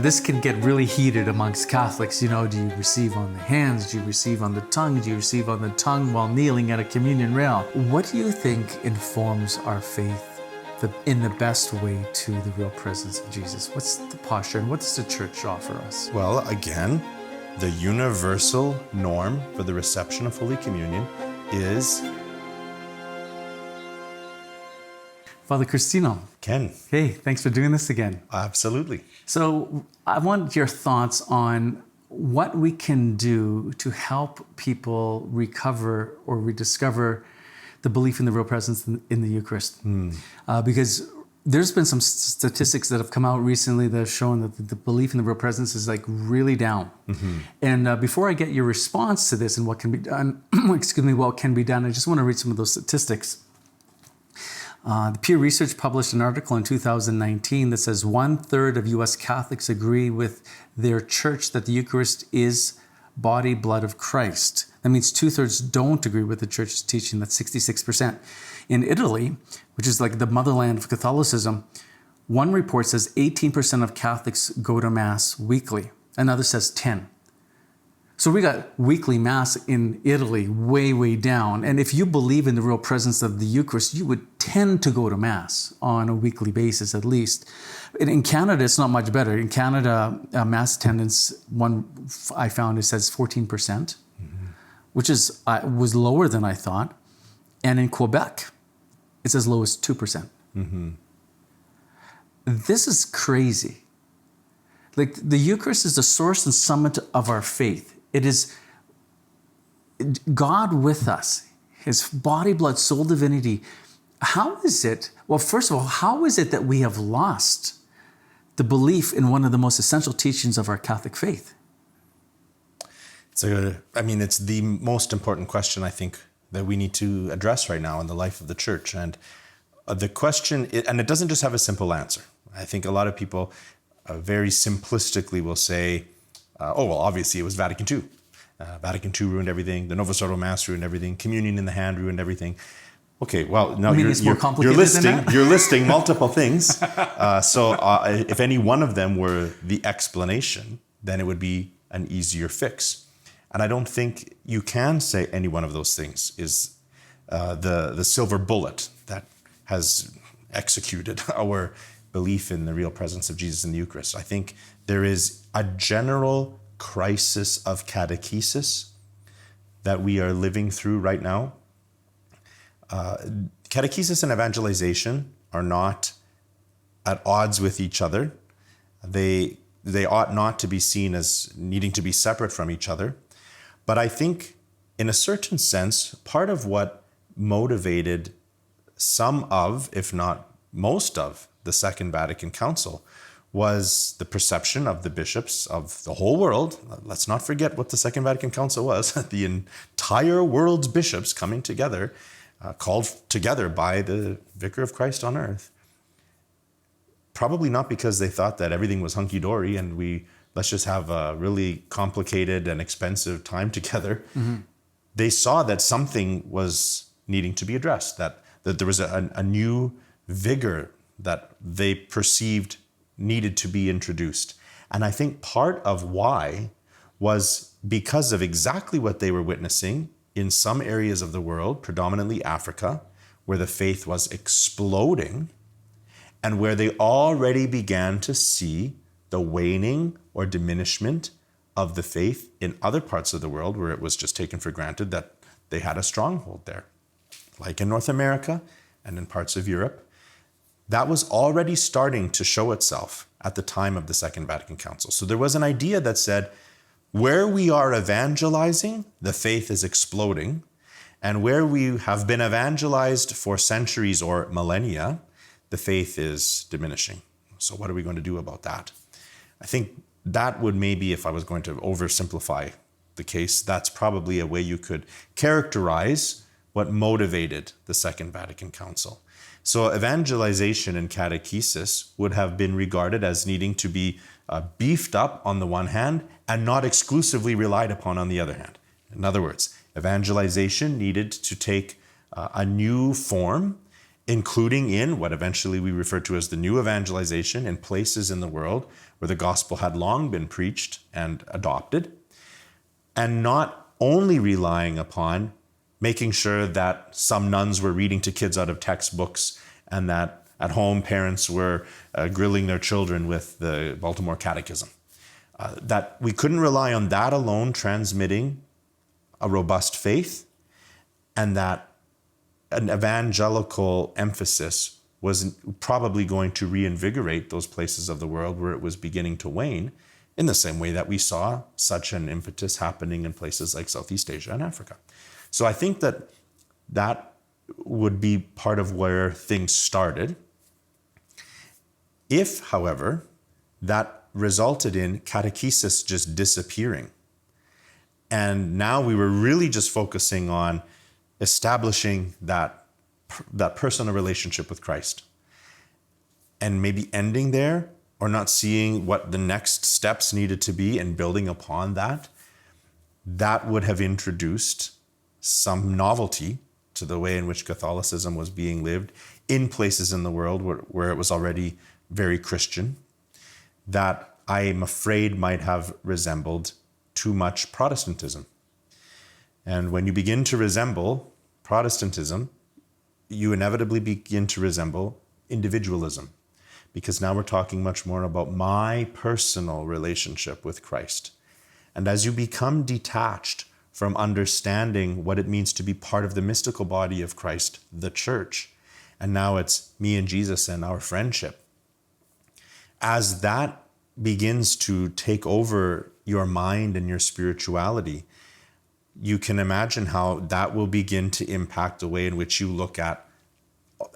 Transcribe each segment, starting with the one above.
This can get really heated amongst Catholics. Do you receive on the hands? Do you receive on the tongue? Do you receive on the tongue while kneeling at a communion rail? What do you think informs our faith in the best way to the real presence of Jesus? What's the posture and what does the church offer us? Well, again, the universal norm for the reception of Holy Communion is... Father Cristino. Ken. Hey, thanks for doing this again. Absolutely. So I want your thoughts on what we can do to help people recover or rediscover the belief in the real presence in the Eucharist. Because there's been some statistics that have come out recently that have shown that the belief in the real presence is like really down. And before I get your response to this and what can be done, what can be done, I just want to read some of those statistics. The Pew Research published an article in 2019 that says 1/3 of U.S. Catholics agree with their church that the Eucharist is body, blood of Christ. That means 2/3 don't agree with the church's teaching. That's 66%. In Italy, which is like the motherland of Catholicism, one report says 18% of Catholics go to Mass weekly. Another says 10%. So we got weekly Mass in Italy way, way down. And if you believe in the real presence of the Eucharist, you would tend to go to Mass on a weekly basis at least. In Canada, it's not much better. In Canada, Mass attendance, I found, it says 14%, which was lower than I thought. And in Quebec, it's as low as 2%. This is crazy. Like, the Eucharist is the source and summit of our faith. It is God with us, his body, blood, soul, divinity. How is it, well, first of all, how is it that we have lost the belief in one of the most essential teachings of our Catholic faith? It's the most important question, I think, that we need to address right now in the life of the church. And the question, and it doesn't just have a simple answer. I think a lot of people very simplistically will say, obviously it was Vatican II. Vatican II ruined everything. The Novus Ordo Mass ruined everything. Communion in the hand ruined everything. Okay, well, now you're listing multiple things. If any one of them were the explanation, then it would be an easier fix. And I don't think you can say any one of those things is the silver bullet that has executed our belief in the real presence of Jesus in the Eucharist. I think there is a general crisis of catechesis that we are living through right now. Catechesis and evangelization are not at odds with each other. They ought not to be seen as needing to be separate from each other. But I think, in a certain sense, part of what motivated some of, if not most of, the Second Vatican Council was the perception of the bishops of the whole world. Let's not forget what the Second Vatican Council was. The entire world's bishops coming together, called together by the Vicar of Christ on earth. Probably not because they thought that everything was hunky-dory and let's just have a really complicated and expensive time together. They saw that something was needing to be addressed, that there was a new vigor that they perceived needed to be introduced. And I think part of why was because of exactly what they were witnessing in some areas of the world, predominantly Africa, where the faith was exploding and where they already began to see the waning or diminishment of the faith in other parts of the world where it was just taken for granted that they had a stronghold there, like in North America and in parts of Europe. That was already starting to show itself at the time of the Second Vatican Council. So there was an idea that said, where we are evangelizing, the faith is exploding. And where we have been evangelized for centuries or millennia, the faith is diminishing. So what are we going to do about that? I think that would maybe, if I was going to oversimplify the case, that's probably a way you could characterize what motivated the Second Vatican Council. So evangelization and catechesis would have been regarded as needing to be beefed up on the one hand and not exclusively relied upon on the other hand. In other words, evangelization needed to take a new form including in what eventually we refer to as the new evangelization, in places in the world where the gospel had long been preached and adopted, and not only relying upon making sure that some nuns were reading to kids out of textbooks and that at home parents were grilling their children with the Baltimore Catechism. That we couldn't rely on that alone transmitting a robust faith, and that an evangelical emphasis was probably going to reinvigorate those places of the world where it was beginning to wane, in the same way that we saw such an impetus happening in places like Southeast Asia and Africa. So I think that that would be part of where things started. If, however, that resulted in catechesis just disappearing, and now we were really just focusing on establishing that personal relationship with Christ, and maybe ending there, or not seeing what the next steps needed to be and building upon that, that would have introduced some novelty to the way in which Catholicism was being lived in places in the world where it was already very Christian, that I am afraid might have resembled too much Protestantism. And when you begin to resemble Protestantism, you inevitably begin to resemble individualism, because now we're talking much more about my personal relationship with Christ. And as you become detached from understanding what it means to be part of the mystical body of Christ, the church, and now it's me and Jesus and our friendship, as that begins to take over your mind and your spirituality, you can imagine how that will begin to impact the way in which you look at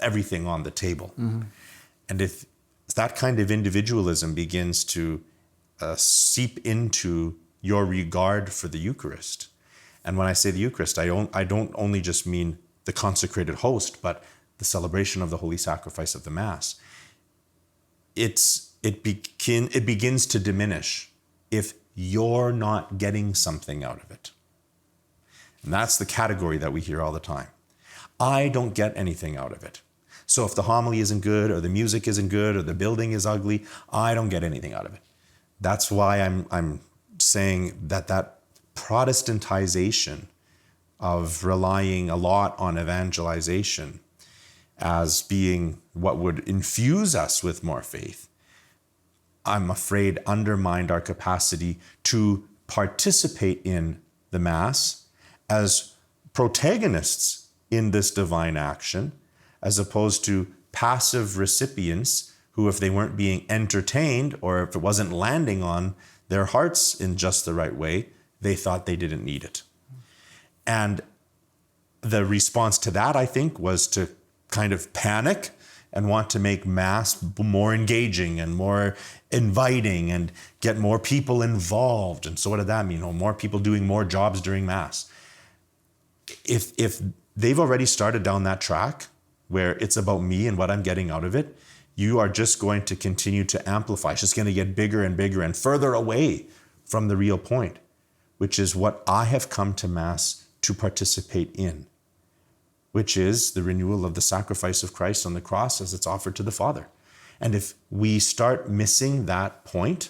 everything on the table. Mm-hmm. And if that kind of individualism begins to seep into your regard for the Eucharist, and when I say the Eucharist, I don't only just mean the consecrated host, but the celebration of the holy sacrifice of the Mass, it begins to diminish if you're not getting something out of it. And that's the category that we hear all the time. I don't get anything out of it. So if the homily isn't good, or the music isn't good, or the building is ugly, I don't get anything out of it. That's why I'm saying that Protestantization of relying a lot on evangelization as being what would infuse us with more faith, I'm afraid undermined our capacity to participate in the Mass as protagonists in this divine action, as opposed to passive recipients who, if they weren't being entertained, or if it wasn't landing on their hearts in just the right way, they thought they didn't need it. And the response to that, I think, was to kind of panic and want to make Mass more engaging and more inviting and get more people involved. And so what did that mean? More people doing more jobs during Mass. If they've already started down that track where it's about me and what I'm getting out of it, you are just going to continue to amplify. It's just going to get bigger and bigger and further away from the real point, which is what I have come to Mass to participate in, which is the renewal of the sacrifice of Christ on the cross as it's offered to the Father. And if we start missing that point,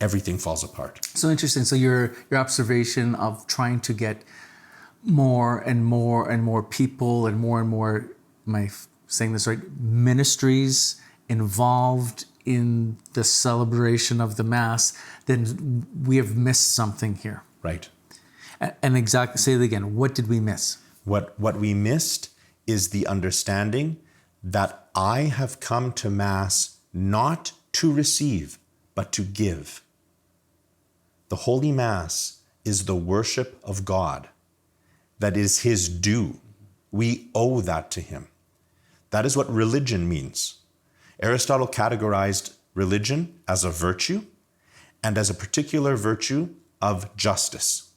everything falls apart. So interesting. So your observation of trying to get more and more and more people and more, am I saying this right, ministries involved in the celebration of the Mass, then we have missed something here. Right. And exactly, say it again, what did we miss? What we missed is the understanding that I have come to Mass not to receive, but to give. The Holy Mass is the worship of God. That is His due. We owe that to Him. That is what religion means. Aristotle categorized religion as a virtue and as a particular virtue of justice.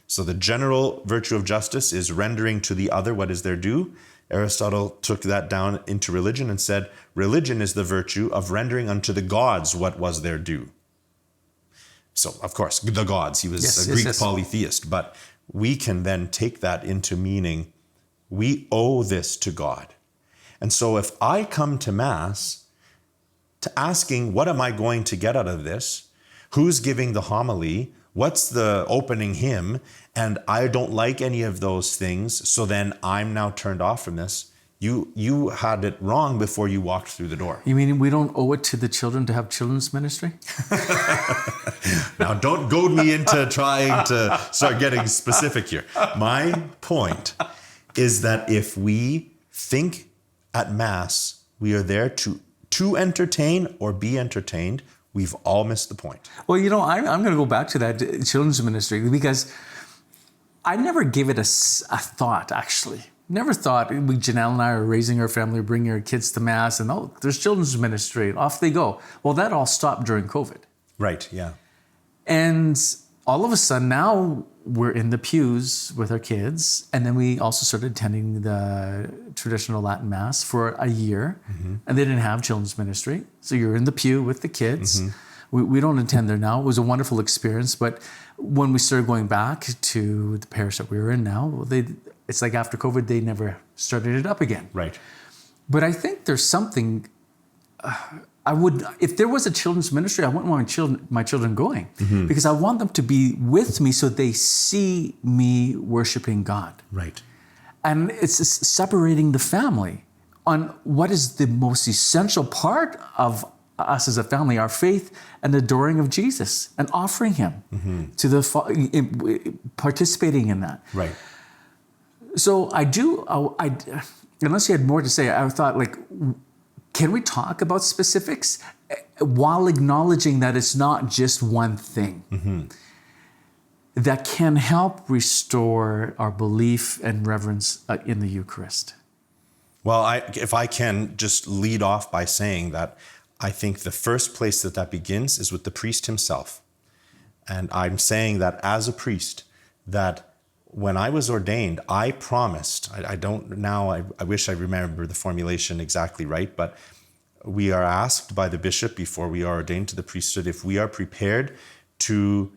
So the general virtue of justice is rendering to the other what is their due. Aristotle took that down into religion and said, religion is the virtue of rendering unto the gods what was their due. So, of course, the gods, he was a Greek polytheist, but we can then take that into meaning we owe this to God. And so if I come to Mass to asking, what am I going to get out of this? Who's giving the homily? What's the opening hymn? And I don't like any of those things, so then I'm now turned off from this. You had it wrong before you walked through the door. You mean we don't owe it to the children to have children's ministry? Now, don't goad me into trying to start getting specific here. My point is that if we think at Mass we are there to entertain or be entertained, we've all missed the point. Well, I'm going to go back to that children's ministry because I never gave it a thought, actually. Never thought Janelle and I are raising our family, bringing our kids to Mass, and there's children's ministry, and off they go. Well, that all stopped during COVID. Right, yeah. And all of a sudden now we're in the pews with our kids, and then we also started attending the traditional Latin Mass for a year, and they didn't have children's ministry. So you're in the pew with the kids. We don't attend there now. It was a wonderful experience, but when we started going back to the parish that we were in now, it's like after COVID, they never started it up again. Right. But I think there's something, if there was a children's ministry, I wouldn't want my children going because I want them to be with me so they see me worshiping God. Right. And it's separating the family on what is the most essential part of us as a family, our faith and adoring of Jesus and offering him to participating in that. Right. So unless you had more to say, I thought, can we talk about specifics while acknowledging that it's not just one thing that can help restore our belief and reverence in the Eucharist? Well, if I can just lead off by saying that I think the first place that begins is with the priest himself. And I'm saying that as a priest, that when I was ordained, I promised, I wish I remember the formulation exactly right, but we are asked by the bishop before we are ordained to the priesthood if we are prepared to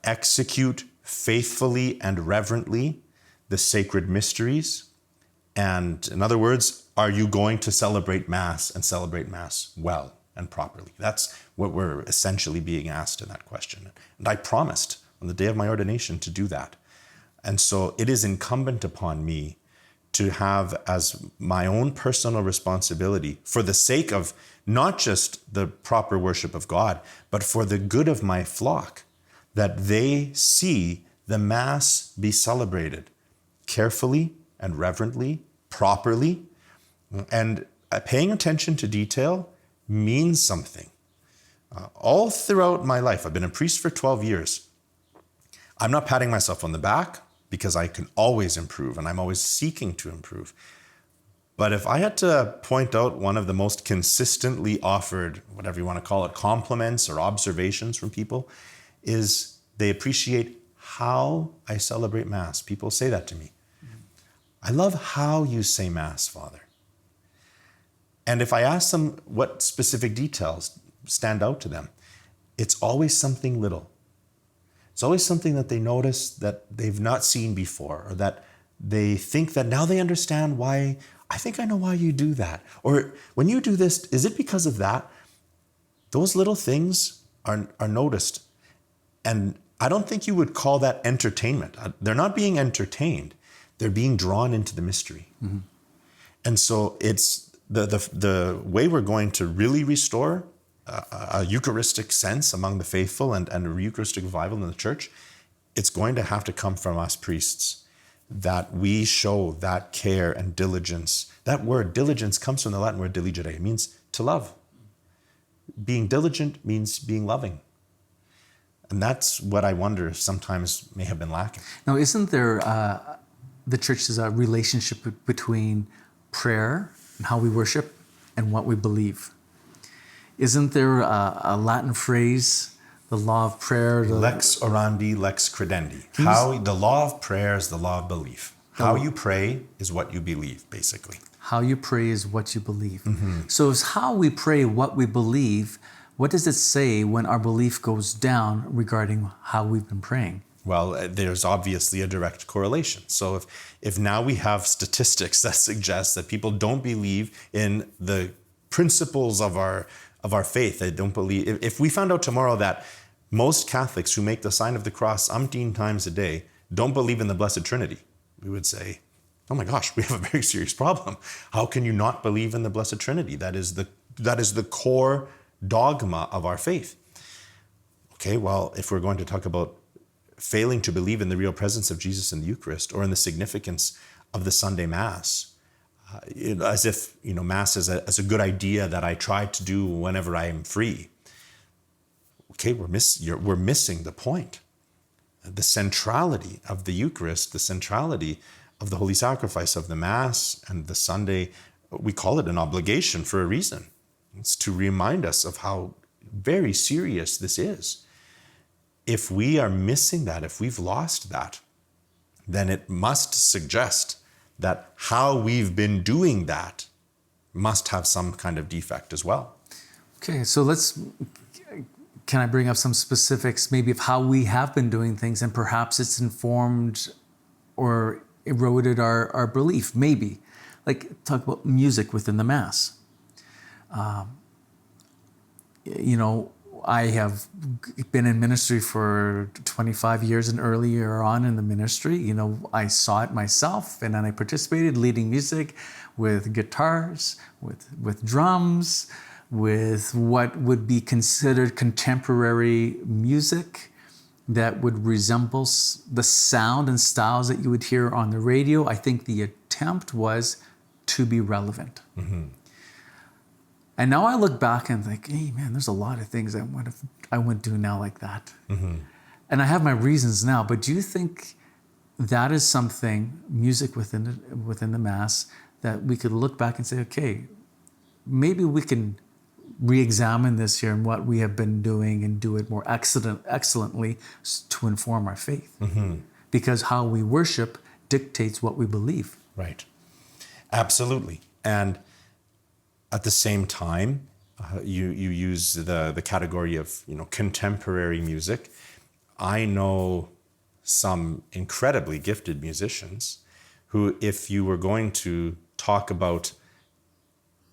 execute faithfully and reverently the sacred mysteries. And in other words, are you going to celebrate Mass and celebrate Mass well and properly? That's what we're essentially being asked in that question. And I promised on the day of my ordination to do that. And so it is incumbent upon me to have as my own personal responsibility, for the sake of not just the proper worship of God, but for the good of my flock, that they see the Mass be celebrated carefully and reverently, properly. And paying attention to detail means something. All throughout my life, I've been a priest for 12 years. I'm not patting myself on the back because I can always improve and I'm always seeking to improve. But if I had to point out one of the most consistently offered, whatever you want to call it, compliments or observations from people, is they appreciate how I celebrate Mass. People say that to me. I love how you say Mass, Father. And if I ask them what specific details stand out to them, it's always something little. It's always something that they notice that they've not seen before, or that they think that now they understand why. I think I know why you do that. Or when you do this, is it because of that? Those little things are noticed. And I don't think you would call that entertainment. They're not being entertained. They're being drawn into the mystery. And so it's the way we're going to really restore a Eucharistic sense among the faithful and a Eucharistic revival in the church, it's going to have to come from us priests, that we show that care and diligence. That word diligence comes from the Latin word diligere. It means to love. Being diligent means being loving. And that's what I wonder sometimes may have been lacking. Now, isn't there, the church is a relationship between prayer and how we worship and what we believe? Isn't there a Latin phrase, the law of prayer? Lex orandi, lex credendi. The law of prayer is the law of belief. How you pray is what you believe, basically. How you pray is what you believe. So it's how we pray what we believe. What does it say when our belief goes down regarding how we've been praying? Well, there's obviously a direct correlation. So if now we have statistics that suggest that people don't believe in the principles of our faith, they don't believe, if we found out tomorrow that most Catholics who make the sign of the cross umpteen times a day don't believe in the Blessed Trinity, we would say, oh my gosh, we have a very serious problem. How can you not believe in the Blessed Trinity? That is the core dogma of our faith. Okay, well, if we're going to talk about failing to believe in the real presence of Jesus in the Eucharist or in the significance of the Sunday Mass, as if Mass is a good idea that I try to do whenever I am free. Okay, we're missing the point. The centrality of the Eucharist, the centrality of the Holy Sacrifice of the Mass and the Sunday, we call it an obligation for a reason. It's to remind us of how very serious this is. If we are missing that, if we've lost that, then it must suggest that how we've been doing that must have some kind of defect as well. Okay, so can I bring up some specifics maybe of how we have been doing things, and perhaps it's informed or eroded our belief, maybe. Like talk about music within the Mass. I have been in ministry for 25 years, and earlier on in the ministry, I saw it myself, and then I participated leading music with guitars, with drums, with what would be considered contemporary music that would resemble the sound and styles that you would hear on the radio. I think the attempt was to be relevant. Mm-hmm. And now I look back and think, hey man, there's a lot of things I wouldn't do now like that. Mm-hmm. And I have my reasons now, but do you think that is something, music within the Mass, that we could look back and say, okay, maybe we can re-examine this here and what we have been doing and do it more excellently to inform our faith? Mm-hmm. Because how we worship dictates what we believe. Right. Absolutely. And at the same time, you use the category of contemporary music. I know some incredibly gifted musicians who, if you were going to talk about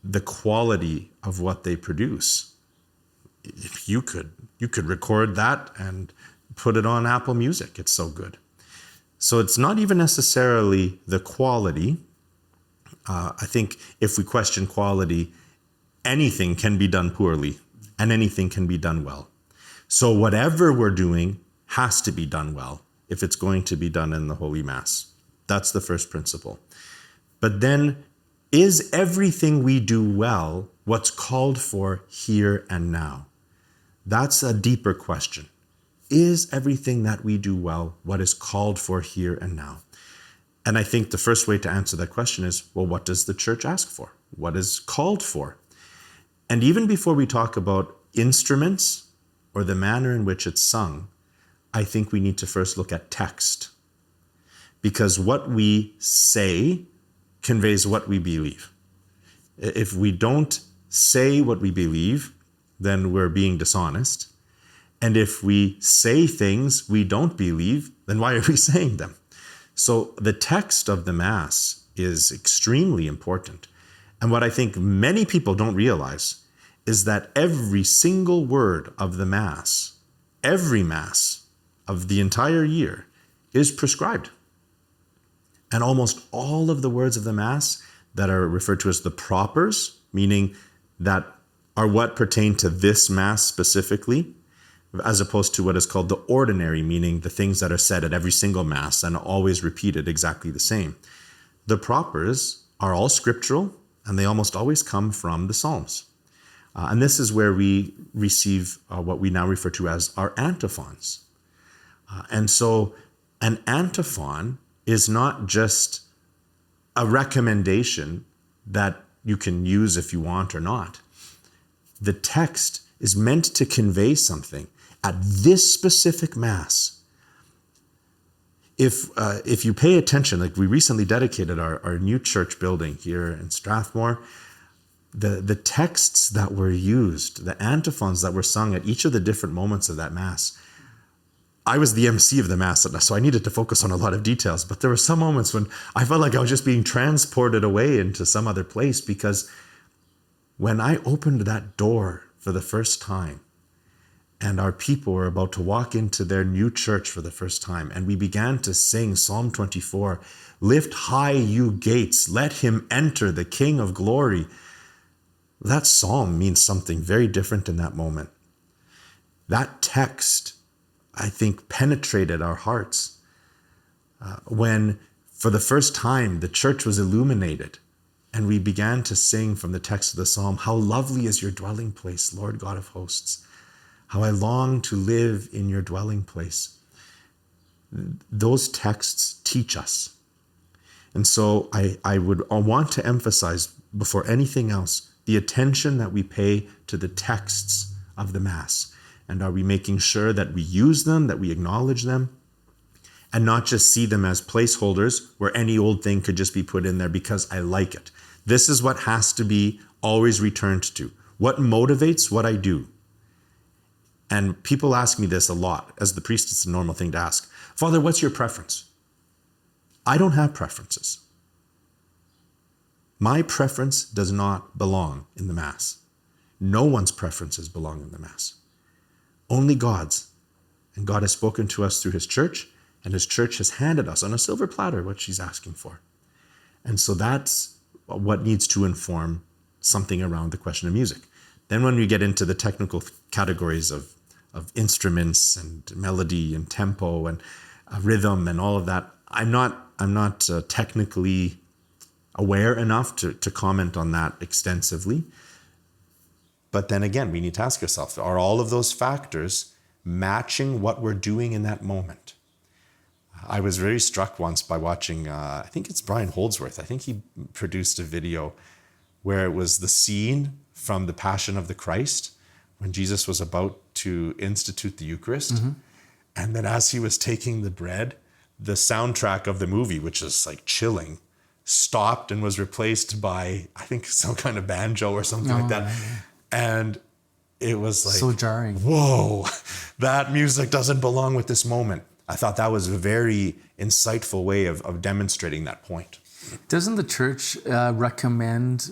the quality of what they produce, you could record that and put it on Apple Music. It's so good. So it's not even necessarily the quality. I think if we question quality, anything can be done poorly and anything can be done well. So whatever we're doing has to be done well if it's going to be done in the Holy Mass. That's the first principle. But then, is everything we do well what's called for here and now? That's a deeper question. Is everything that we do well what is called for here and now? And I think the first way to answer that question is, well, what does the Church ask for? What is called for? And even before we talk about instruments or the manner in which it's sung, I think we need to first look at text. Because what we say conveys what we believe. If we don't say what we believe, then we're being dishonest. And if we say things we don't believe, then why are we saying them? So the text of the Mass is extremely important. And what I think many people don't realize is that every single word of the Mass, every Mass of the entire year, is prescribed. And almost all of the words of the Mass that are referred to as the propers, meaning that are what pertain to this Mass specifically, as opposed to what is called the ordinary, meaning the things that are said at every single Mass and always repeated exactly the same. The propers are all scriptural, and they almost always come from the Psalms. And this is where we receive what we now refer to as our antiphons. And so an antiphon is not just a recommendation that you can use if you want or not. The text is meant to convey something at this specific Mass. If you pay attention, like we recently dedicated our new church building here in Strathmore, the texts that were used, the antiphons that were sung at each of the different moments of that Mass, I was the MC of the Mass, so I needed to focus on a lot of details. But there were some moments when I felt like I was just being transported away into some other place, because when I opened that door for the first time, and our people were about to walk into their new church for the first time, and we began to sing Psalm 24, "Lift high, you gates, let him enter, the King of glory." That psalm means something very different in that moment. That text, I think, penetrated our hearts when, for the first time, the church was illuminated, and we began to sing from the text of the psalm, "How lovely is your dwelling place, Lord God of hosts. How I long to live in your dwelling place." Those texts teach us. And so I want to emphasize, before anything else, the attention that we pay to the texts of the Mass. And are we making sure that we use them, that we acknowledge them, and not just see them as placeholders where any old thing could just be put in there because I like it. This is what has to be always returned to. What motivates what I do? And people ask me this a lot. As the priest, it's a normal thing to ask. "Father, what's your preference?" I don't have preferences. My preference does not belong in the Mass. No one's preferences belong in the Mass. Only God's. And God has spoken to us through his church, and his church has handed us on a silver platter what she's asking for. And so that's what needs to inform something around the question of music. Then when we get into the technical categories of instruments and melody and tempo and rhythm and all of that, I'm not technically aware enough to comment on that extensively. But then again, we need to ask ourselves, are all of those factors matching what we're doing in that moment? I was very struck once by watching, I think it's Brian Holdsworth. I think he produced a video where it was the scene from the Passion of the Christ when Jesus was about to institute the Eucharist. Mm-hmm. And then as he was taking the bread, the soundtrack of the movie, which is like chilling, stopped and was replaced by, I think, some kind of banjo or something like that. Yeah. And it was like, so jarring. Whoa, that music doesn't belong with this moment. I thought that was a very insightful way of demonstrating that point. Doesn't the church recommend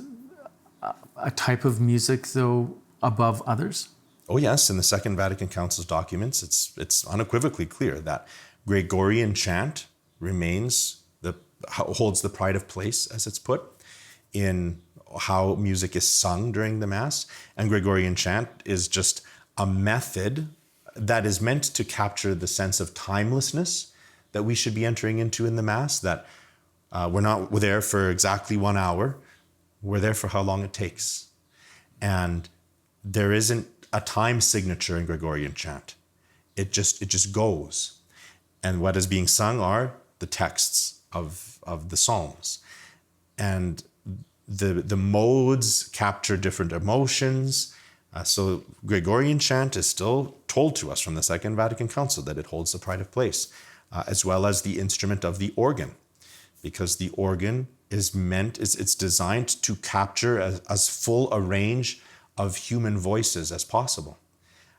a type of music, though, above others? Oh, yes. In the Second Vatican Council's documents, it's unequivocally clear that Gregorian chant holds the pride of place, as it's put, in how music is sung during the Mass. And Gregorian chant is just a method that is meant to capture the sense of timelessness that we should be entering into in the Mass, that we're not there for exactly 1 hour. We're there for how long it takes. And there isn't a time signature in Gregorian chant. It just goes. And what is being sung are the texts of the Psalms. And the modes capture different emotions. So Gregorian chant is still told to us from the Second Vatican Council that it holds the pride of place, as well as the instrument of the organ, because the organ it's designed to capture as full a range of human voices as possible.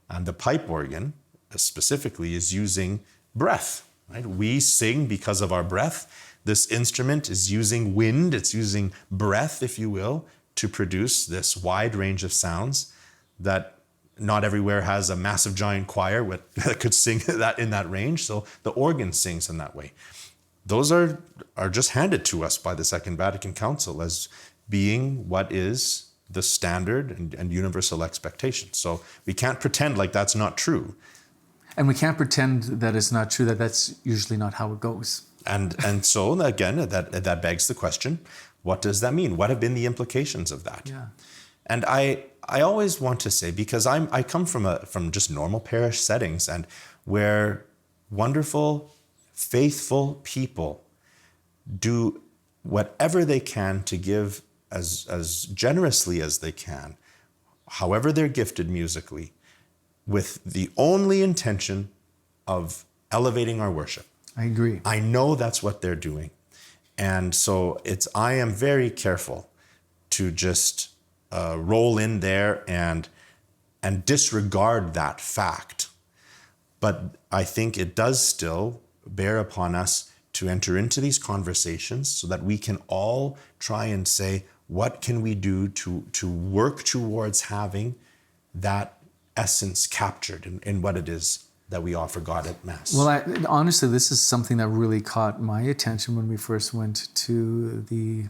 And the pipe organ specifically is using breath, right? We sing because of our breath. This instrument is using wind, it's using breath, if you will, to produce this wide range of sounds that not everywhere has a massive giant choir that could sing that in that range. So the organ sings in that way. Those are just handed to us by the Second Vatican Council as being what is the standard and universal expectation. So we can't pretend like that's not true. And we can't pretend that it's not true, that's usually not how it goes. And so again, that begs the question, what does that mean? What have been the implications of that? Yeah. And I always want to say, because I come from just normal parish settings, and where wonderful, faithful people do whatever they can to give as generously as they can, however they're gifted musically, with the only intention of elevating our worship. I agree. I know that's what they're doing. And so I am very careful to just roll in there and disregard that fact. But I think it does still bear upon us to enter into these conversations so that we can all try and say, what can we do to work towards having that essence captured in what it is that we offer God at Mass? Well, honestly, this is something that really caught my attention when we first went to the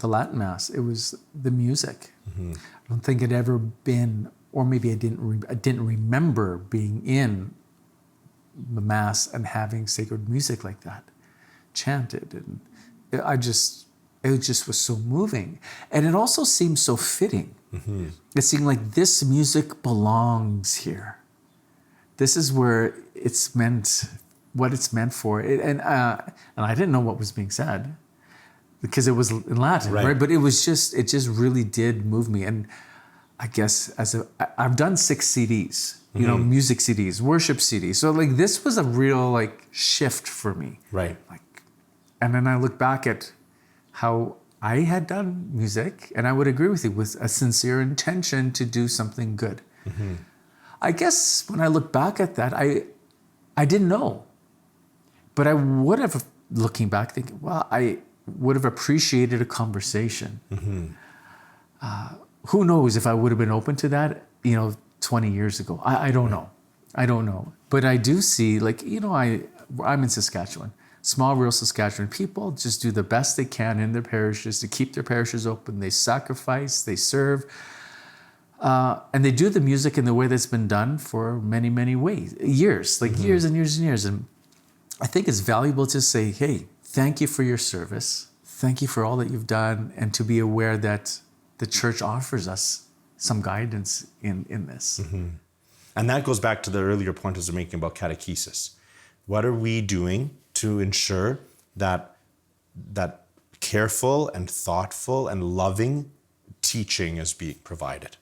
Latin Mass. It was the music. Mm-hmm. I don't think it ever been, or maybe I didn't remember being in the Mass and having sacred music like that chanted, and it just was so moving, and it also seemed so fitting. Mm-hmm. It seemed like this music belongs here. This is where it's meant, what it's meant for. And I didn't know what was being said because it was in Latin, right? But it just really did move me. And I guess I've done 6 CDs, you know, music CDs, worship CDs. So like this was a real like shift for me. Right. And then I look back at how I had done music, and I would agree with you, with a sincere intention to do something good. Mm-hmm. I guess when I look back at that, I didn't know. But I would have, looking back, thinking, well, I would have appreciated a conversation. Mm-hmm. Who knows if I would have been open to that, 20 years ago. I don't know. I don't know. But I do see, I'm in Saskatchewan. Small rural Saskatchewan, people just do the best they can in their parishes to keep their parishes open. They sacrifice, they serve, and they do the music in the way that's been done for many, many years, years and years and years. And I think it's valuable to say, hey, thank you for your service. Thank you for all that you've done, and to be aware that the Church offers us some guidance in this. Mm-hmm. And that goes back to the earlier point I was making about catechesis. What are we doing to ensure that careful and thoughtful and loving teaching is being provided?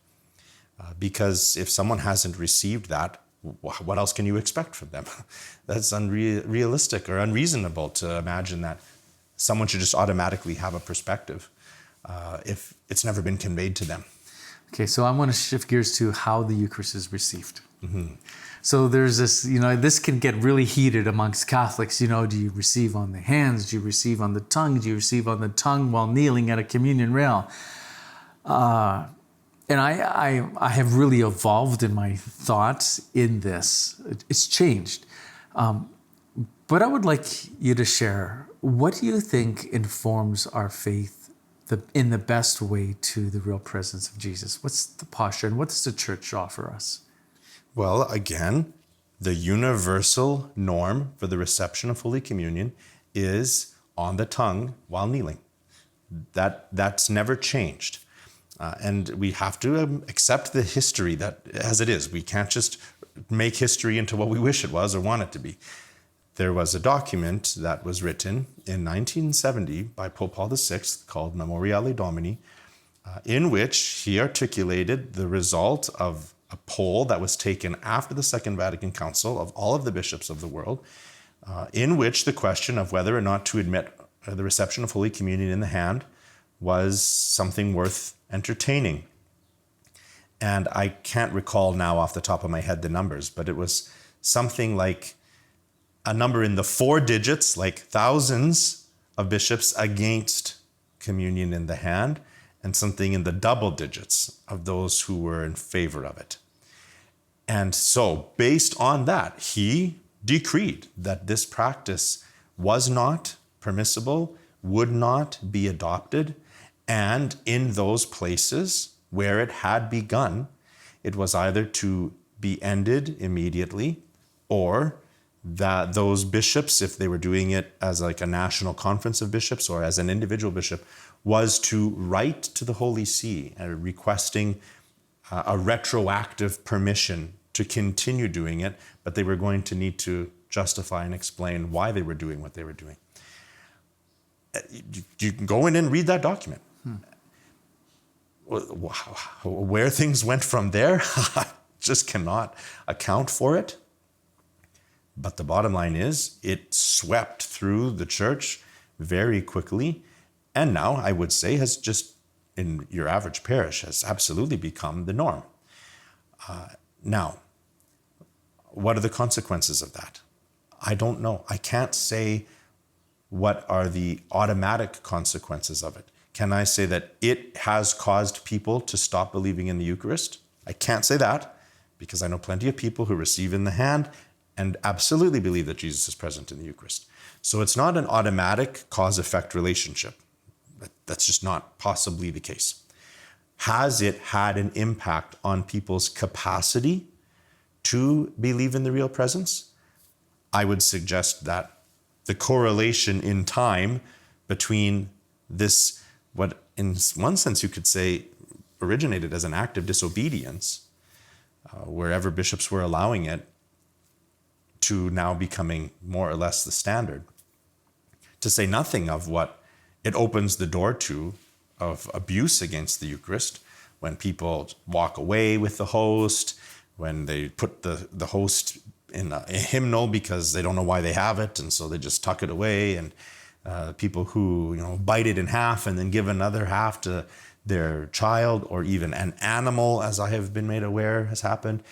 Because if someone hasn't received that, what else can you expect from them? That's unrealistic or unreasonable to imagine that someone should just automatically have a perspective if it's never been conveyed to them. Okay, so I want to shift gears to how the Eucharist is received. Mm-hmm. So there's this, this can get really heated amongst Catholics. Do you receive on the hands? Do you receive on the tongue? Do you receive on the tongue while kneeling at a communion rail? And I have really evolved in my thoughts in this. It's changed. But I would like you to share, what do you think informs our faith in the best way to the real presence of Jesus? What's the posture, and what does the Church offer us? Well, again, the universal norm for the reception of Holy Communion is on the tongue while kneeling. That's never changed. And we have to accept the history that as it is. We can't just make history into what we wish it was or want it to be. There was a document that was written in 1970 by Pope Paul VI called Memoriale Domini, in which he articulated the result of a poll that was taken after the Second Vatican Council of all of the bishops of the world, in which the question of whether or not to admit the reception of Holy Communion in the hand was something worth entertaining. And I can't recall now off the top of my head the numbers, but it was something like a number in the 4 digits, like thousands of bishops against communion in the hand, and something in the double digits of those who were in favor of it. And so, based on that, he decreed that this practice was not permissible, would not be adopted, and in those places where it had begun, it was either to be ended immediately, or that those bishops, if they were doing it as like a national conference of bishops or as an individual bishop, was to write to the Holy See requesting a retroactive permission to continue doing it, but they were going to need to justify and explain why they were doing what they were doing. You can go in and read that document. Where things went from there, I just cannot account for it. But the bottom line is, it swept through the Church very quickly, and now I would say has just, in your average parish, has absolutely become the norm. Now, What are the consequences of that? I don't know. I can't say what are the automatic consequences of it. Can I say that it has caused people to stop believing in the Eucharist? I can't say that, because I know plenty of people who receive in the hand and absolutely believe that Jesus is present in the Eucharist. So it's not an automatic cause-effect relationship. That's just not possibly the case. Has it had an impact on people's capacity to believe in the real presence? I would suggest that the correlation in time between this, what in one sense you could say originated as an act of disobedience, wherever bishops were allowing it, to now becoming more or less the standard. To say nothing of what it opens the door to of abuse against the Eucharist, when people walk away with the host, when they put the host in a hymnal because they don't know why they have it, and so they just tuck it away, and people who bite it in half and then give another half to their child, or even an animal, as I have been made aware has happened.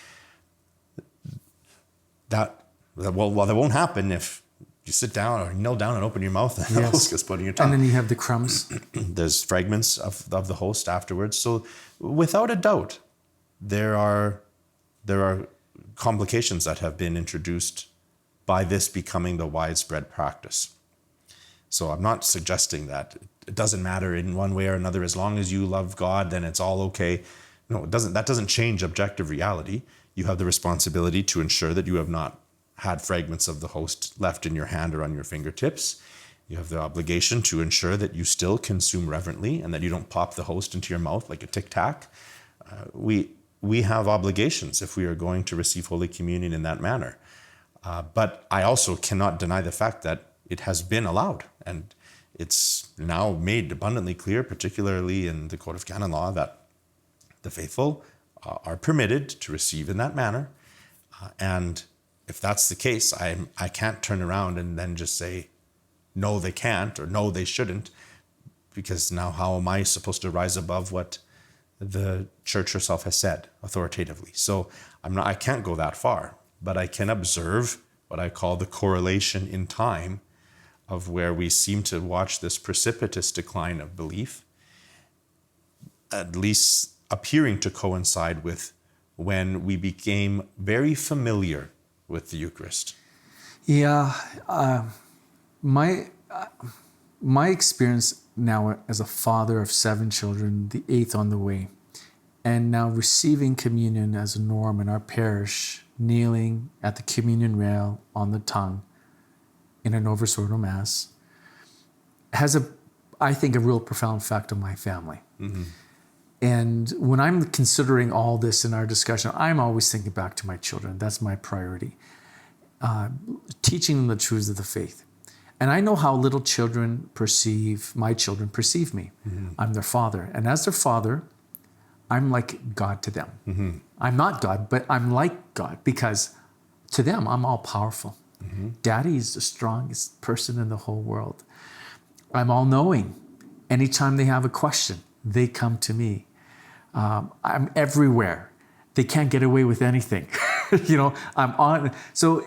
That won't happen if you sit down or kneel down and open your mouth and the host gets put in your tongue. And then you have the crumbs. There's fragments of the host afterwards. So without a doubt, there are complications that have been introduced by this becoming the widespread practice. So I'm not suggesting that it doesn't matter in one way or another. As long as you love God, then it's all okay. No, it doesn't. That doesn't change objective reality. You have the responsibility to ensure that you have not had fragments of the host left in your hand or on your fingertips. You have the obligation to ensure that you still consume reverently and that you don't pop the host into your mouth like a Tic Tac. We have obligations if we are going to receive Holy Communion in that manner. But I also cannot deny the fact that it has been allowed, and it's now made abundantly clear, particularly in the Code of Canon Law, that the faithful are permitted to receive in that manner. And if that's the case, I can't turn around and then just say, no, they can't, or no, they shouldn't, because now how am I supposed to rise above what the Church herself has said authoritatively? So I can't go that far, but I can observe what I call the correlation in time of where we seem to watch this precipitous decline of belief, at least appearing to coincide with when we became very familiar with the Eucharist. Yeah, my experience now as a father of 7 children, the 8th on the way, and now receiving communion as a norm in our parish, kneeling at the communion rail on the tongue in an over-sortal mass, has I think a real profound effect on my family. Mm-hmm. And when I'm considering all this in our discussion, I'm always thinking back to my children. That's my priority. Teaching them the truths of the faith. And I know how little my children perceive me. Mm-hmm. I'm their father. And as their father, I'm like God to them. Mm-hmm. I'm not God, but I'm like God, because to them, I'm all powerful. Mm-hmm. Daddy is the strongest person in the whole world. I'm all knowing. Anytime they have a question, they come to me. I'm everywhere. They can't get away with anything. I'm on. So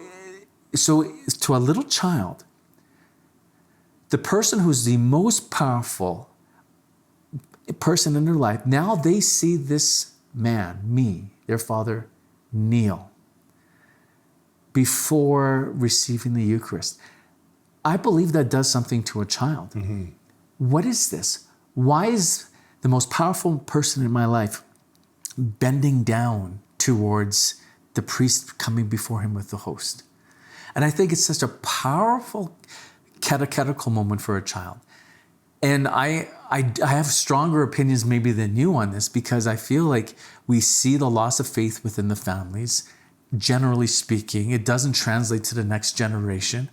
to a little child, the person who's the most powerful person in their life, now they see this man, me, their father, kneel before receiving the Eucharist. I believe that does something to a child. Mm-hmm. What is this? Why is the most powerful person in my life bending down towards the priest coming before him with the host? And I think it's such a powerful catechetical moment for a child. And I have stronger opinions maybe than you on this, because I feel like we see the loss of faith within the families. Generally speaking, it doesn't translate to the next generation.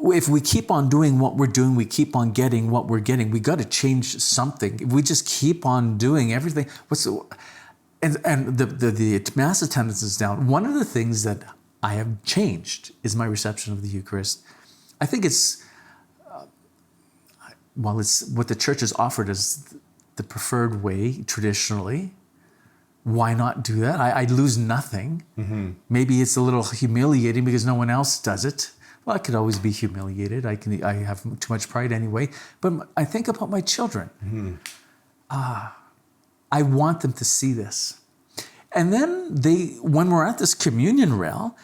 If we keep on doing what we're doing, we keep on getting what we're getting. We got to change something. If we just keep on doing everything, and the mass attendance is down. One of the things that I have changed is my reception of the Eucharist. I think it's what the Church has offered as the preferred way traditionally. why not do that? I'd lose nothing. Maybe it's a little humiliating because no one else does it. Well, I could always be humiliated. I have too much pride anyway. But I think about my children. I want them to see this. And then when we're at this communion rail,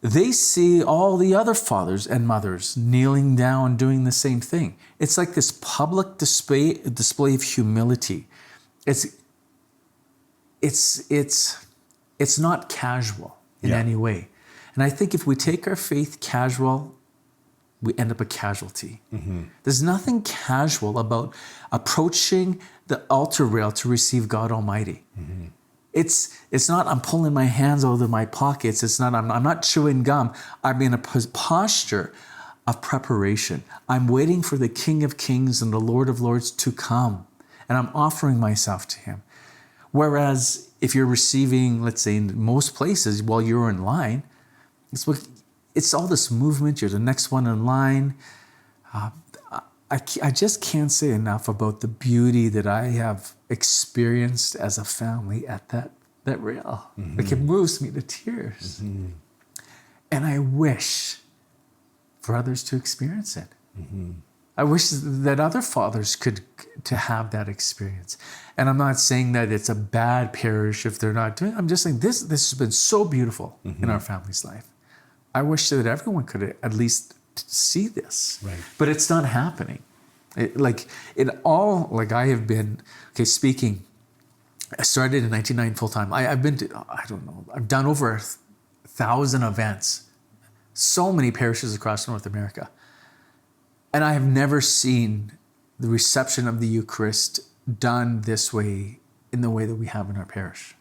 they see all the other fathers and mothers kneeling down, doing the same thing. It's like this public display of humility. It's not casual in any way. And I think if we take our faith casual, we end up a casualty. There's nothing casual about approaching the altar rail to receive God Almighty. It's not I'm pulling my hands out of my pockets. It's not I'm not chewing gum. I'm in a posture of preparation. I'm waiting for the King of Kings and the Lord of Lords to come, and I'm offering myself to him. Whereas if you're receiving, let's say in most places while you're in line, it's all this movement. You're the next one in line. I just can't say enough about the beauty that I have experienced as a family at that rail. Like it moves me to tears. And I wish for others to experience it. I wish that other fathers could to have that experience. And I'm not saying that it's a bad parish if they're not doing it. I'm just saying this has been so beautiful in our family's life. I wish that everyone could at least see this. Right. But it's not happening. I have been, speaking, I started in 1999 full-time. I've done over 1,000 events, so many parishes across North America. And I have never seen the reception of the Eucharist done this way, in the way that we have in our parish.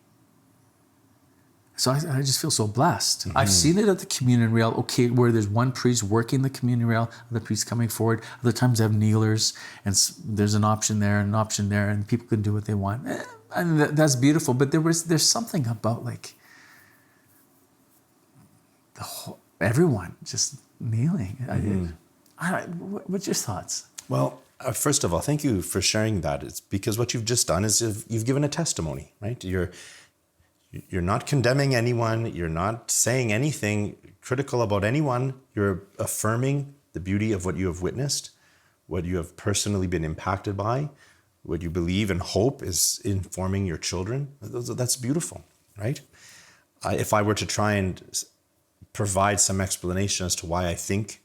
So I just feel so blessed. I've seen it at the communion rail, where there's one priest working the communion rail, other priests coming forward. Other times I have kneelers, and there's an option there and an option there, and people can do what they want. And that's beautiful. But there's something about like everyone just kneeling. What's your thoughts? Well, first of all, thank you for sharing that. It's because what you've just done is you've given a testimony, right? You're not condemning anyone. You're not saying anything critical about anyone. You're affirming the beauty of what you have witnessed, what you have personally been impacted by, what you believe and hope is informing your children. That's beautiful, right? If I were to try and provide some explanation as to why I think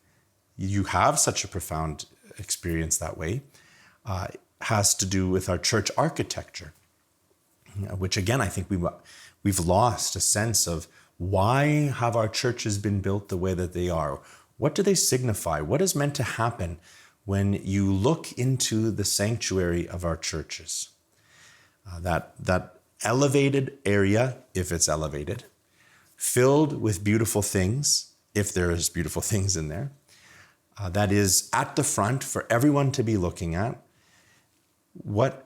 you have such a profound experience that way, has to do with our church architecture, which again, I think we've lost a sense of why have our churches been built the way that they are? What do they signify? What is meant to happen when you look into the sanctuary of our churches? That elevated area, if it's elevated, filled with beautiful things, if there is beautiful things in there, that is at the front for everyone to be looking at. What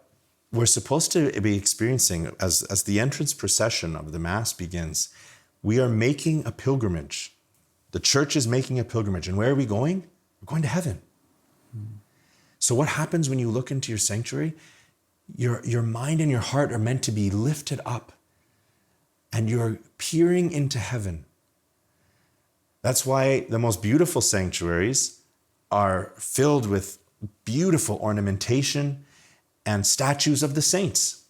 we're supposed to be experiencing as the entrance procession of the Mass begins, we are making a pilgrimage. The church is making a pilgrimage. And where are we going? We're going to heaven. So what happens when you look into your sanctuary? Your mind and your heart are meant to be lifted up, and you're peering into heaven. That's why the most beautiful sanctuaries are filled with beautiful ornamentation and statues of the saints.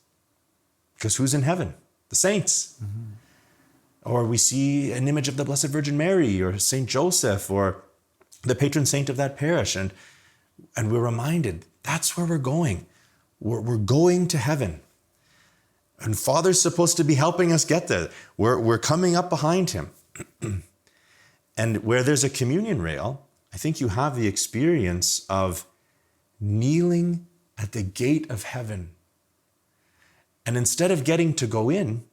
Because who's in heaven? The saints. Or we see an image of the Blessed Virgin Mary or Saint Joseph or the patron saint of that parish. And we're reminded that's where we're going. We're going to heaven. And Father's supposed to be helping us get there. We're coming up behind him. And where there's a communion rail, I think you have the experience of kneeling at the gate of heaven. And instead of getting to go in,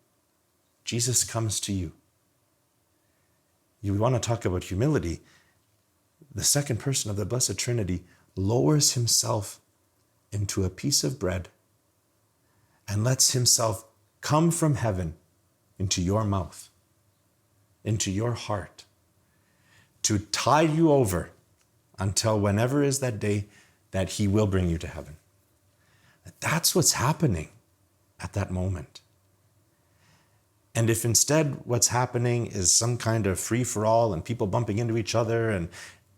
Jesus comes to you. You want to talk about humility. The second person of the Blessed Trinity lowers himself into a piece of bread and lets himself come from heaven into your mouth, into your heart, to tide you over until whenever is that day that he will bring you to heaven. That's what's happening at that moment. And if instead what's happening is some kind of free-for-all and people bumping into each other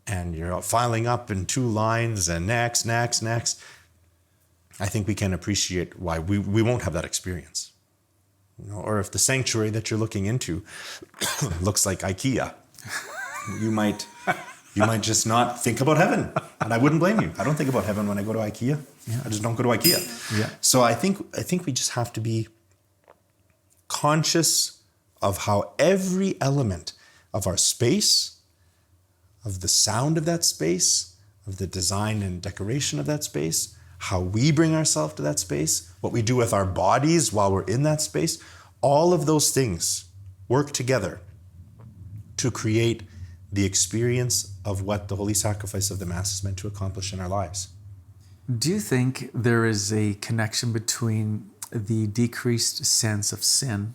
and you're filing up in two lines and next, I think we can appreciate why we won't have that experience. Or if the sanctuary that you're looking into looks like IKEA, you might just not think about heaven. And I wouldn't blame you. I don't think about heaven when I go to IKEA. Yeah. I just don't go to IKEA. Yeah. So I think we just have to be conscious of how every element of our space, of the sound of that space, of the design and decoration of that space, how we bring ourselves to that space, what we do with our bodies while we're in that space, all of those things work together to create the experience of what the holy sacrifice of the Mass is meant to accomplish in our lives. Do you think there is a connection between the decreased sense of sin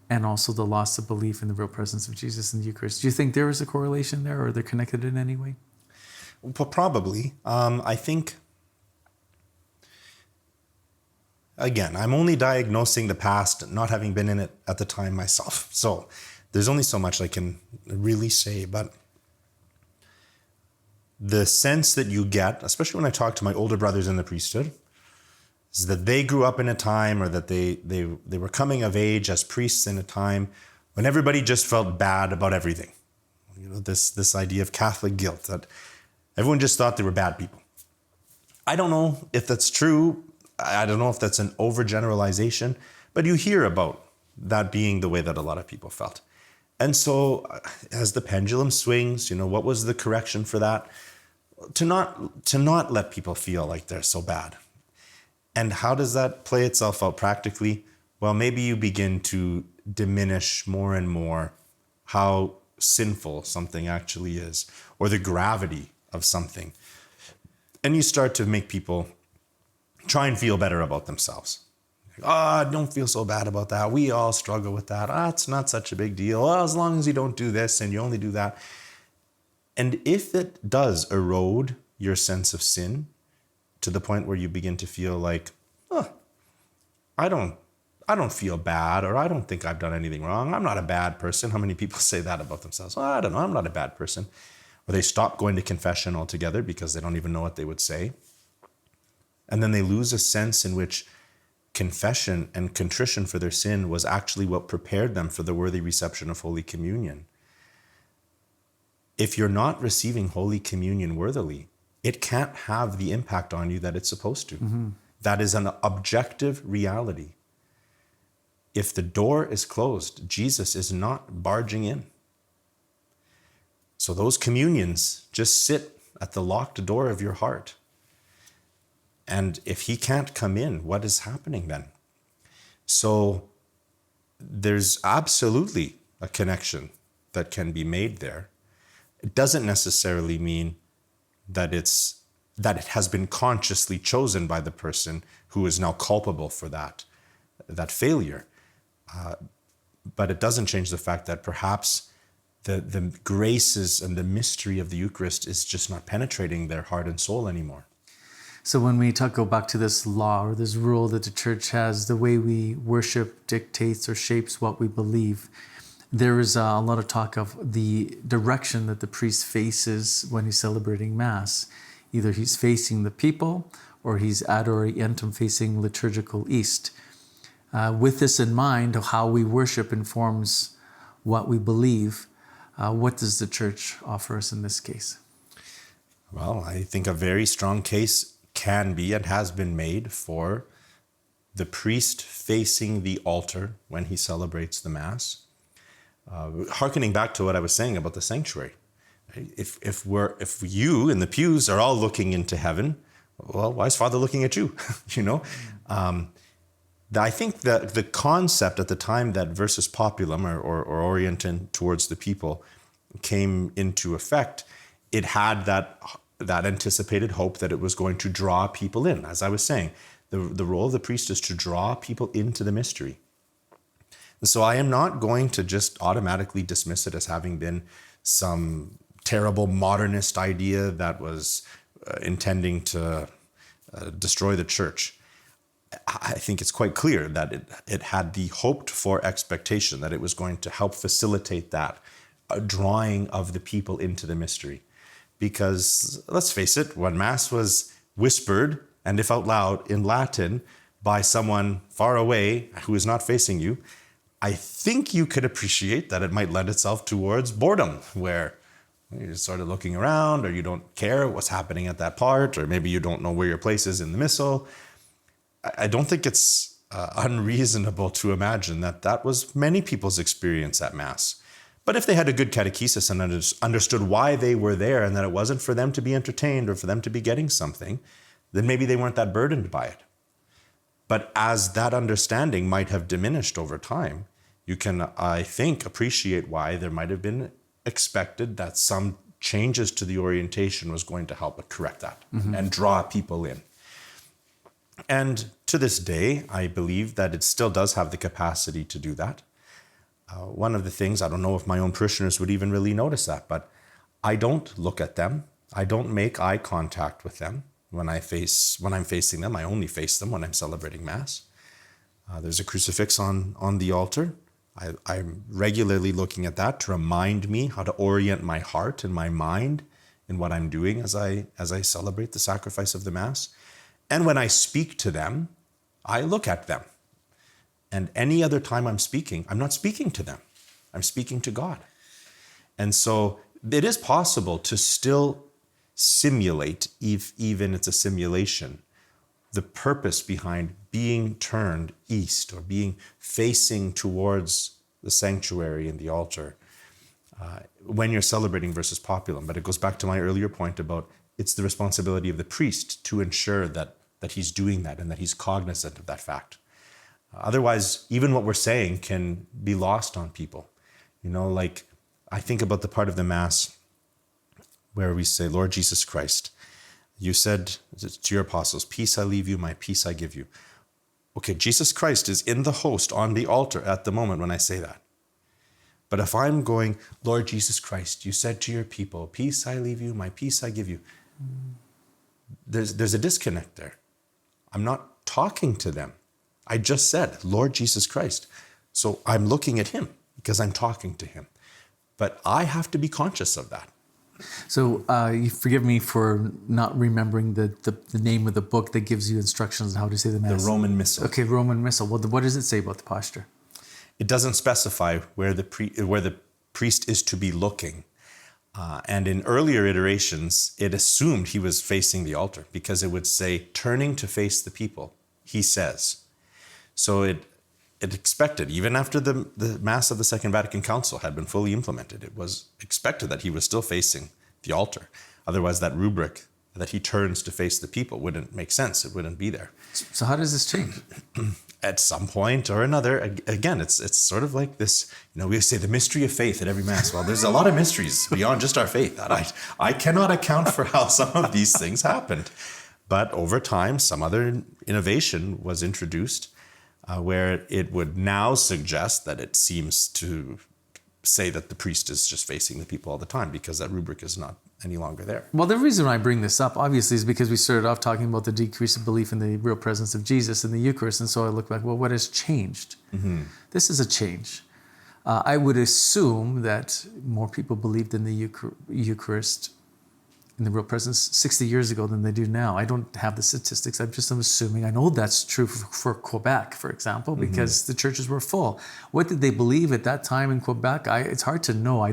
and also the loss of belief in the real presence of Jesus in the Eucharist? Do you think there is a correlation there, or they're connected in any way? Well, probably. I think, again, I'm only diagnosing the past, not having been in it at the time myself. So there's only so much I can really say, but the sense that you get, especially when I talk to my older brothers in the priesthood, is that they grew up in a time, or that they were coming of age as priests in a time when everybody just felt bad about everything. This idea of Catholic guilt, that everyone just thought they were bad people. I don't know if that's true. I don't know if that's an overgeneralization, but you hear about that being the way that a lot of people felt. And so as the pendulum swings, what was the correction for that? To not let people feel like they're so bad. And how does that play itself out practically? Well, maybe you begin to diminish more and more how sinful something actually is, or the gravity of something. And you start to make people try and feel better about themselves. Don't feel so bad about that. We all struggle with that. It's not such a big deal. As long as you don't do this and you only do that. And if it does erode your sense of sin to the point where you begin to feel like, I don't feel bad, or I don't think I've done anything wrong. I'm not a bad person. How many people say that about themselves? I don't know. I'm not a bad person. Or they stop going to confession altogether because they don't even know what they would say. And then they lose a sense in which confession and contrition for their sin was actually what prepared them for the worthy reception of Holy Communion. If you're not receiving Holy Communion worthily, it can't have the impact on you that it's supposed to. Mm-hmm. That is an objective reality. If the door is closed, Jesus is not barging in. So those communions just sit at the locked door of your heart. And if he can't come in, what is happening then? So there's absolutely a connection that can be made there. It doesn't necessarily mean that it has been consciously chosen by the person who is now culpable for that failure. But it doesn't change the fact that perhaps the graces and the mystery of the Eucharist is just not penetrating their heart and soul anymore. So when we go back to this law or this rule that the church has, the way we worship dictates or shapes what we believe. There is a lot of talk of the direction that the priest faces when he's celebrating Mass. Either he's facing the people, or he's ad orientem, facing liturgical east. With this in mind, how we worship informs what we believe. What does the church offer us in this case? Well, I think a very strong case can be and has been made for the priest facing the altar when he celebrates the Mass. Hearkening back to what I was saying about the sanctuary. If you in the pews are all looking into heaven, well, why is Father looking at you? I think that the concept at the time that versus populum or orientem, towards the people, came into effect, it had that anticipated hope that it was going to draw people in. As I was saying, the role of the priest is to draw people into the mystery. And so I am not going to just automatically dismiss it as having been some terrible modernist idea that was intending to destroy the church. I think it's quite clear that it had the hoped for expectation that it was going to help facilitate that drawing of the people into the mystery. Because let's face it, when Mass was whispered, and if out loud, in Latin by someone far away who is not facing you, I think you could appreciate that it might lend itself towards boredom, where you're sort of looking around, or you don't care what's happening at that part, or maybe you don't know where your place is in the missal. I don't think it's unreasonable to imagine that that was many people's experience at Mass. But if they had a good catechesis and understood why they were there and that it wasn't for them to be entertained or for them to be getting something, then maybe they weren't that burdened by it. But as that understanding might have diminished over time, you can, I think, appreciate why there might have been expected that some changes to the orientation was going to help correct that and draw people in. And to this day, I believe that it still does have the capacity to do that. One of the things, I don't know if my own parishioners would even really notice that, but I don't look at them. I don't make eye contact with them when I'm facing them. I only face them when I'm celebrating Mass. There's a crucifix on the altar. I'm regularly looking at that to remind me how to orient my heart and my mind in what I'm doing as I celebrate the sacrifice of the Mass. And when I speak to them, I look at them. And any other time I'm speaking, I'm not speaking to them. I'm speaking to God. And so it is possible to still simulate, if even it's a simulation, the purpose behind being turned east or being facing towards the sanctuary and the altar when you're celebrating versus populum. But it goes back to my earlier point about it's the responsibility of the priest to ensure that he's doing that and that he's cognizant of that fact. Otherwise, even what we're saying can be lost on people. You know, like I think about the part of the Mass where we say, Lord Jesus Christ, you said to your apostles, peace I leave you, my peace I give you. Okay, Jesus Christ is in the host on the altar at the moment when I say that. But if I'm going, Lord Jesus Christ, you said to your people, peace I leave you, my peace I give you. There's a disconnect there. I'm not talking to them. I just said, Lord Jesus Christ. So I'm looking at him because I'm talking to him. But I have to be conscious of that. So you forgive me for not remembering the name of the book that gives you instructions on how to say the Mass. The Roman Missal. Okay, Roman Missal. Well, what does it say about the posture? It doesn't specify where the priest is to be looking. And in earlier iterations, it assumed he was facing the altar because it would say, turning to face the people, he says. So it expected, even after the Mass of the Second Vatican Council had been fully implemented, it was expected that he was still facing the altar. Otherwise, that rubric that he turns to face the people wouldn't make sense. It wouldn't be there. So how does this change? At some point or another, again, it's sort of like this, we say the mystery of faith at every Mass. Well, there's a lot of mysteries beyond just our faith that I cannot account for how some of these things happened. But over time, some other innovation was introduced where it would now suggest that it seems to say that the priest is just facing the people all the time because that rubric is not any longer there. Well, the reason I bring this up, obviously, is because we started off talking about the decrease of belief in the real presence of Jesus in the Eucharist. And so I look back, well, what has changed? Mm-hmm. This is a change. I would assume that more people believed in the Eucharist in the real presence 60 years ago than they do now. I don't have the statistics. I'm assuming. I know that's true for Quebec, for example, because the churches were full. What did they believe at that time in Quebec? It's hard to know.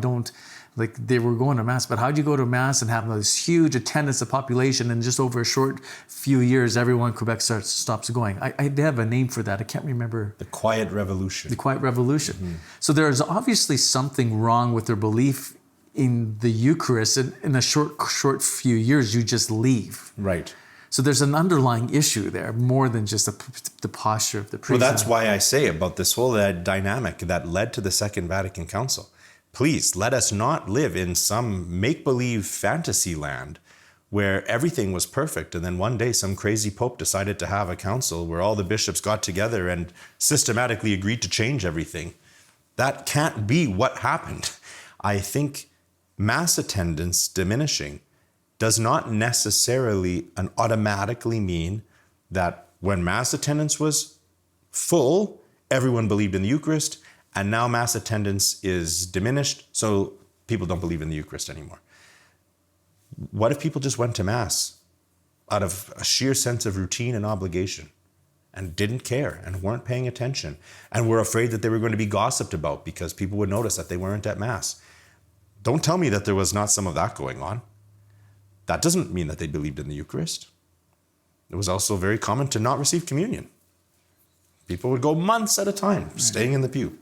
They were going to Mass, but how'd you go to Mass and have this huge attendance of population and just over a short few years, everyone in Quebec stops going? I have a name for that. I can't remember. The Quiet Revolution. The Quiet Revolution. Mm-hmm. So there's obviously something wrong with their belief in the Eucharist. In a short few years, you just leave. Right. So there's an underlying issue there, more than just the posture of the priest. Well, that's why I say about this whole dynamic that led to the Second Vatican Council. Please, let us not live in some make-believe fantasy land where everything was perfect and then one day some crazy pope decided to have a council where all the bishops got together and systematically agreed to change everything. That can't be what happened. I think Mass attendance diminishing does not necessarily and automatically mean that When Mass attendance was full, everyone believed in the Eucharist, and now Mass attendance is diminished, so people don't believe in the Eucharist anymore. What if people just went to Mass out of a sheer sense of routine and obligation and didn't care and weren't paying attention and were afraid that they were going to be gossiped about because people would notice that they weren't at Mass? Don't tell me that there was not some of that going on. That doesn't mean that they believed in the Eucharist. It was also very common to not receive communion. People would go months at a time staying in the pew.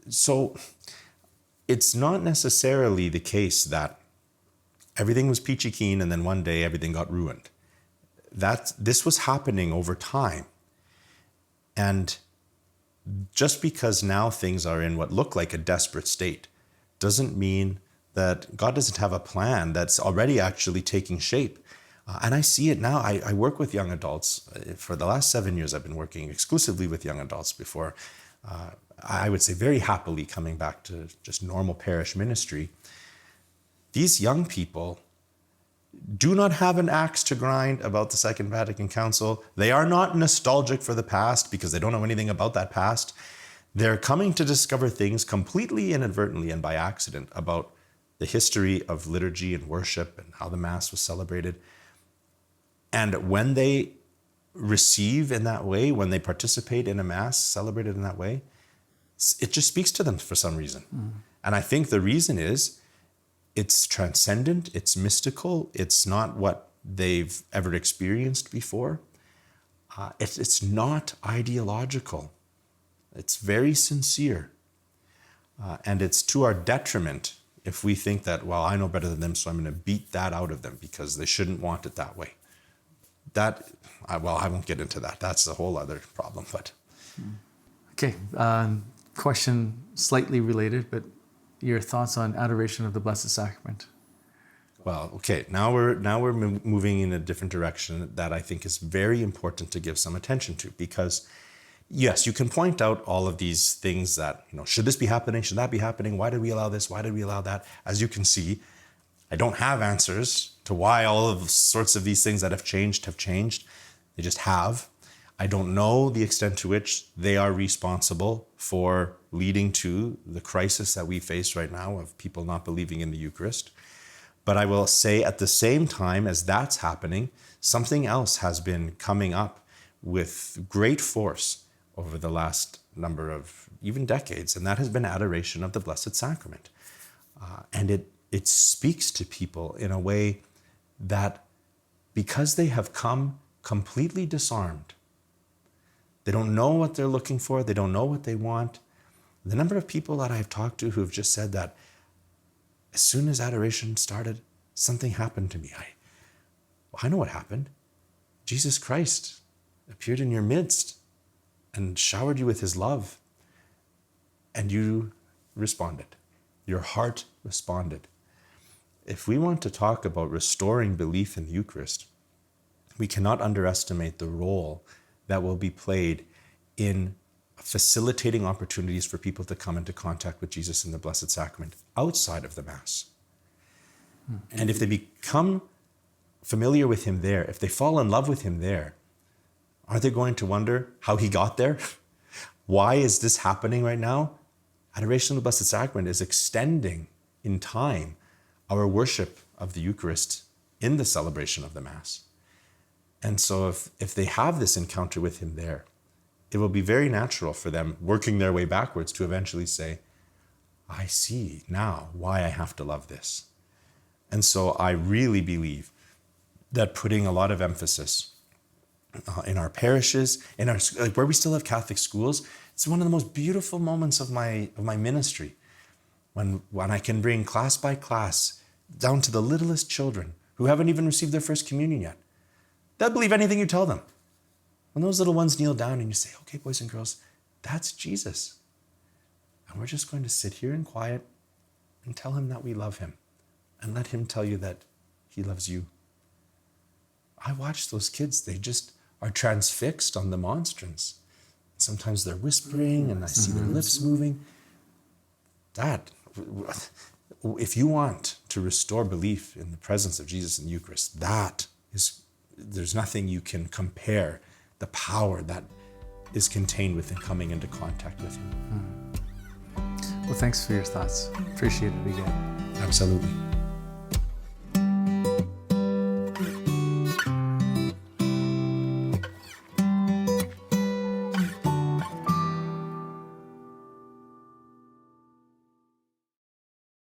So it's not necessarily the case that everything was peachy keen and then one day everything got ruined. This was happening over time. And just because now things are in what look like a desperate state doesn't mean that God doesn't have a plan that's already actually taking shape. And I see it now. I work with young adults. For the last 7 years, I've been working exclusively with young adults before, I would say very happily coming back to just normal parish ministry. These young people do not have an axe to grind about the Second Vatican Council. They are not nostalgic for the past because they don't know anything about that past. They're coming to discover things completely inadvertently and by accident about the history of liturgy and worship and how the Mass was celebrated. And when they receive in that way, when they participate in a Mass celebrated in that way, it just speaks to them for some reason. And I think the reason is it's transcendent, it's mystical, it's not what they've ever experienced before. It's not ideological. It's very sincere. And it's to our detriment if we think that, well, I know better than them, so I'm going to beat that out of them because they shouldn't want it that way. I won't get into that. That's a whole other problem. But Okay, question slightly related, but your thoughts on adoration of the Blessed Sacrament? Well, okay, now we're moving in a different direction that I think is very important to give some attention to, because yes, you can point out all of these things that, should this be happening? Should that be happening? Why did we allow this? Why did we allow that? As you can see, I don't have answers to why all of sorts of these things that have changed. They just have. I don't know the extent to which they are responsible for leading to the crisis that we face right now of people not believing in the Eucharist. But I will say at the same time as that's happening, something else has been coming up with great force over the last number of even decades, and that has been adoration of the Blessed Sacrament. And it speaks to people in a way that, because they have come completely disarmed, they don't know what they're looking for, they don't know what they want. The number of people that I've talked to who have just said that as soon as adoration started, something happened to me. I know what happened. Jesus Christ appeared in your midst and showered you with his love, and you responded. Your heart responded. If we want to talk about restoring belief in the Eucharist, we cannot underestimate the role that will be played in facilitating opportunities for people to come into contact with Jesus in the Blessed Sacrament outside of the Mass. And if they become familiar with him there, if they fall in love with him there, are they going to wonder how he got there? Why is this happening right now? Adoration of the Blessed Sacrament is extending in time our worship of the Eucharist in the celebration of the Mass. And so if they have this encounter with him there, it will be very natural for them, working their way backwards, to eventually say, I see now why I have to love this. And so I really believe that putting a lot of emphasis in our parishes, in our where we still have Catholic schools, it's one of the most beautiful moments of my ministry, when I can bring class by class down to the littlest children who haven't even received their first communion yet. They'll believe anything you tell them. When those little ones kneel down and you say, okay, boys and girls, that's Jesus. And we're just going to sit here in quiet and tell him that we love him, and let him tell you that he loves you. I watch those kids, they just are transfixed on the monstrance. Sometimes they're whispering and I see their lips moving. If you want to restore belief in the presence of Jesus in the Eucharist, there's nothing you can compare the power that is contained within coming into contact with him. Well, thanks for your thoughts. Appreciate it again. Absolutely.